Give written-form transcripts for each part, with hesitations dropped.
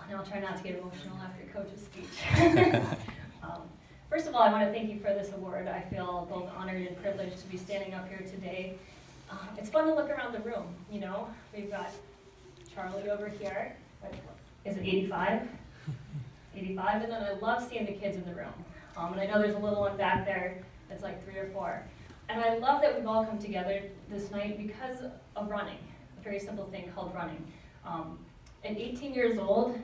and I'll try not to get emotional after Coach's speech. First of all, I want to thank you for this award. I feel both honored and privileged to be standing up here today. It's fun to look around the room, you know. We've got Charlie over here. Is it 85? 85, and then I love seeing the kids in the room. And I know there's a little one back there that's like 3 or 4. And I love that we've all come together this night because of running, a very simple thing called running. At 18 years old,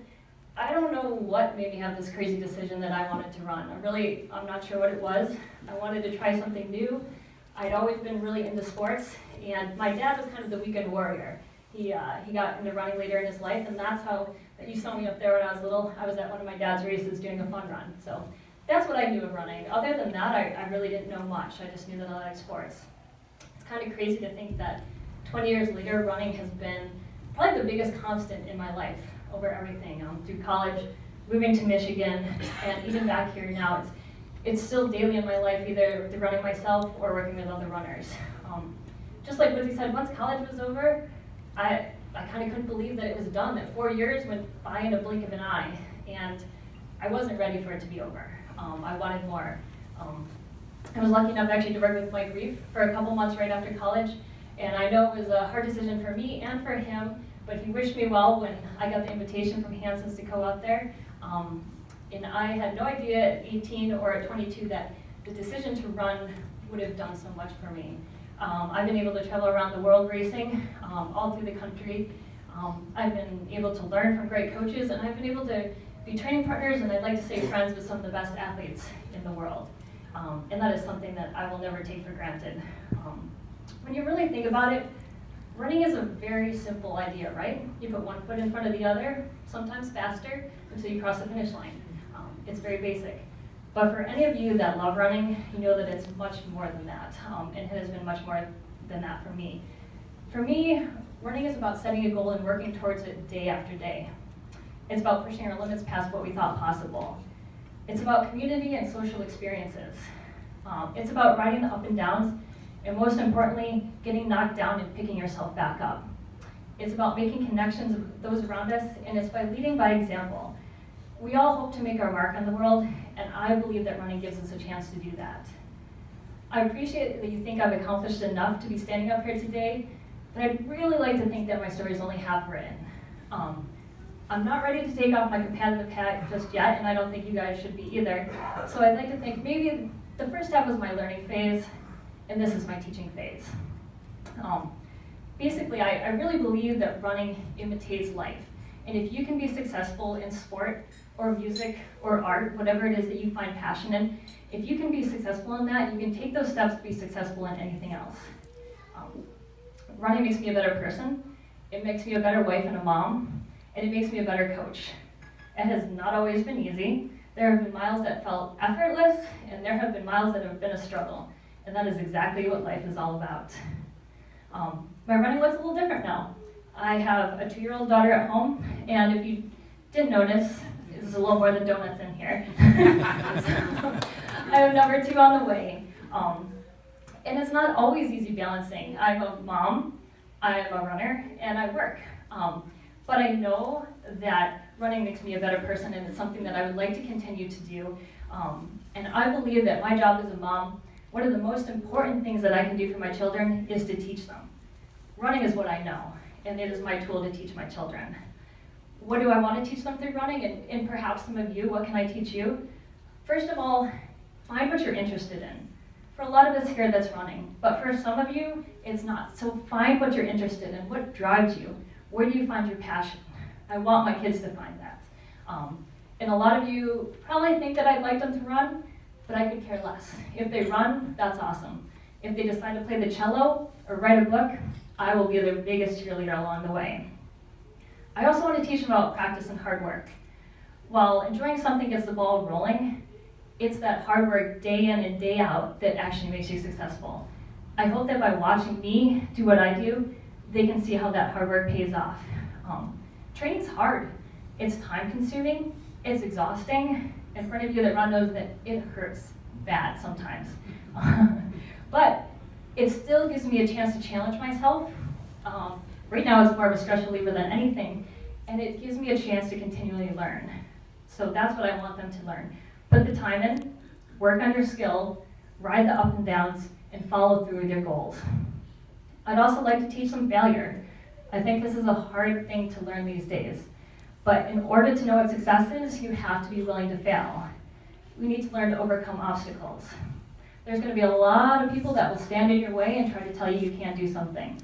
I don't know what made me have this crazy decision that I wanted to run. I'm not sure what it was. I wanted to try something new. I'd always been really into sports, and my dad was kind of the weekend warrior. He got into running later in his life, and that's how you saw me up there when I was little. I was at one of my dad's races doing a fun run. So that's what I knew of running. Other than that, I really didn't know much. I just knew that I liked sports. It's kind of crazy to think that 20 years later, running has been probably the biggest constant in my life over everything. Through college, moving to Michigan, and even back here now, it's still daily in my life, either through running myself or working with other runners. Just like Woodsy said, once college was over, I kind of couldn't believe that it was done, that 4 years went by in a blink of an eye, and I wasn't ready for it to be over. I wanted more. I was lucky enough actually to work with Mike Reef for a couple months right after college, and I know it was a hard decision for me and for him, but he wished me well when I got the invitation from Hanson's to go out there. And I had no idea at 18 or at 22 that the decision to run would have done so much for me. I've been able to travel around the world racing, all through the country. I've been able to learn from great coaches, and I've been able to be training partners, and I'd like to say friends with some of the best athletes in the world. And that is something that I will never take for granted. When you really think about it, running is a very simple idea, right? You put one foot in front of the other, sometimes faster, until you cross the finish line. It's very basic. But for any of you that love running, you know that it's much more than that, and it has been much more than that for me. For me, running is about setting a goal and working towards it day after day. It's about pushing our limits past what we thought possible. It's about community and social experiences. It's about riding the up and downs, and most importantly, getting knocked down and picking yourself back up. It's about making connections with those around us, and it's by leading by example. We all hope to make our mark on the world, and I believe that running gives us a chance to do that. I appreciate that you think I've accomplished enough to be standing up here today, but I'd really like to think that my story is only half written. I'm not ready to take off my competitive hat just yet, and I don't think you guys should be either. So I'd like to think maybe the first half was my learning phase, and this is my teaching phase. Basically, I really believe that running imitates life. And if you can be successful in sport or music or art, whatever it is that you find passion in, if you can be successful in that, you can take those steps to be successful in anything else. Running makes me a better person. It makes me a better wife and a mom. And it makes me a better coach. It has not always been easy. There have been miles that felt effortless, and there have been miles that have been a struggle. And that is exactly what life is all about. My running looks a little different now. I have a 2-year-old daughter at home, and if you didn't notice, there's a little more than donuts in here. I have number 2 on the way. And it's not always easy balancing. I'm a mom, I'm a runner, and I work. But I know that running makes me a better person, and it's something that I would like to continue to do. And I believe that my job as a mom, one of the most important things that I can do for my children is to teach them. Running is what I know, and it is my tool to teach my children. What do I want to teach them through running? And perhaps some of you, what can I teach you? First of all, find what you're interested in. For a lot of us here, that's running. But for some of you, it's not. So find what you're interested in, what drives you. Where do you find your passion? I want my kids to find that. And a lot of you probably think that I'd like them to run, but I could care less. If they run, that's awesome. If they decide to play the cello or write a book, I will be their biggest cheerleader along the way. I also want to teach them about practice and hard work. While enjoying something gets the ball rolling, it's that hard work day in and day out that actually makes you successful. I hope that by watching me do what I do, they can see how that hard work pays off. Training's hard. It's time consuming, it's exhausting, and for any of you that run knows that it hurts bad sometimes. But it still gives me a chance to challenge myself. Right now it's more of a stress reliever than anything, and it gives me a chance to continually learn. So that's what I want them to learn. Put the time in, work on your skill, ride the ups and downs, and follow through with your goals. I'd also like to teach them failure. I think this is a hard thing to learn these days. But in order to know what success is, you have to be willing to fail. We need to learn to overcome obstacles. There's going to be a lot of people that will stand in your way and try to tell you you can't do something.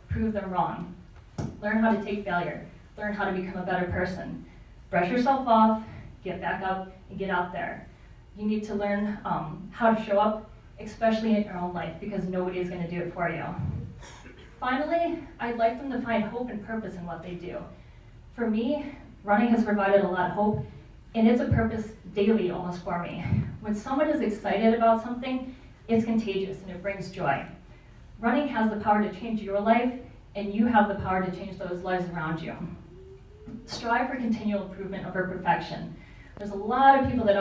Prove them wrong. Learn how to take failure. Learn how to become a better person. Brush yourself off, get back up, and get out there. You need to learn how to show up, especially in your own life, because nobody is going to do it for you. Finally, I'd like them to find hope and purpose in what they do. For me, running has provided a lot of hope, and it's a purpose daily almost for me. When someone is excited about something, it's contagious and it brings joy. Running has the power to change your life, and you have the power to change those lives around you. Strive for continual improvement over perfection. There's a lot of people that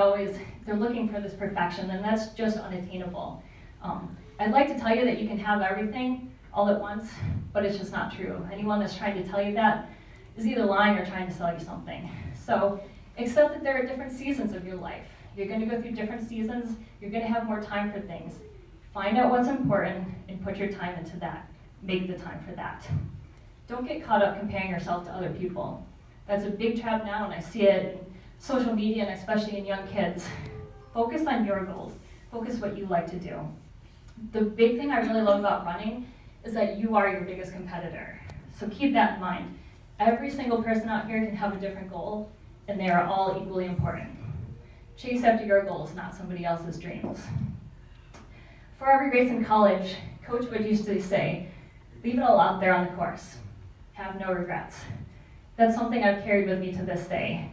they're looking for this perfection, and that's just unattainable. I'd like to tell you that you can have everything all at once, but it's just not true. Anyone that's trying to tell you that is either lying or trying to sell you something. So accept that there are different seasons of your life. You're going to go through different seasons. You're going to have more time for things. Find out what's important and put your time into that. Make the time for that. Don't get caught up comparing yourself to other people. That's a big trap now, and I see it in social media and especially in young kids. Focus on your goals. Focus what you like to do. The big thing I really love about running is that you are your biggest competitor. So keep that in mind. Every single person out here can have a different goal, and they are all equally important. Chase after your goals, not somebody else's dreams. For every race in college, Coach would used to say, leave it all out there on the course. Have no regrets. That's something I've carried with me to this day.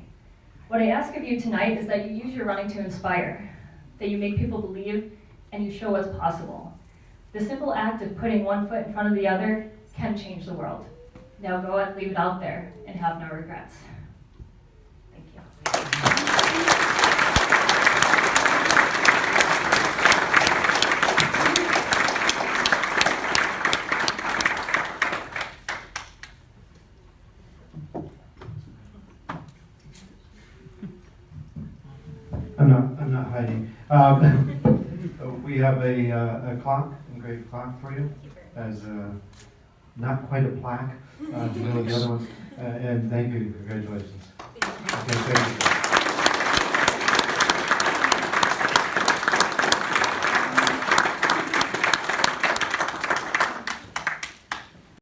What I ask of you tonight is that you use your running to inspire, that you make people believe, and you show what's possible. The simple act of putting one foot in front of the other can change the world. Now go out, leave it out there, and have no regrets. Thank you. I'm not hiding. We have a clock, engraved clock for you, as not quite a plaque, to go with the other ones. And thank you, congratulations. Okay, thank you.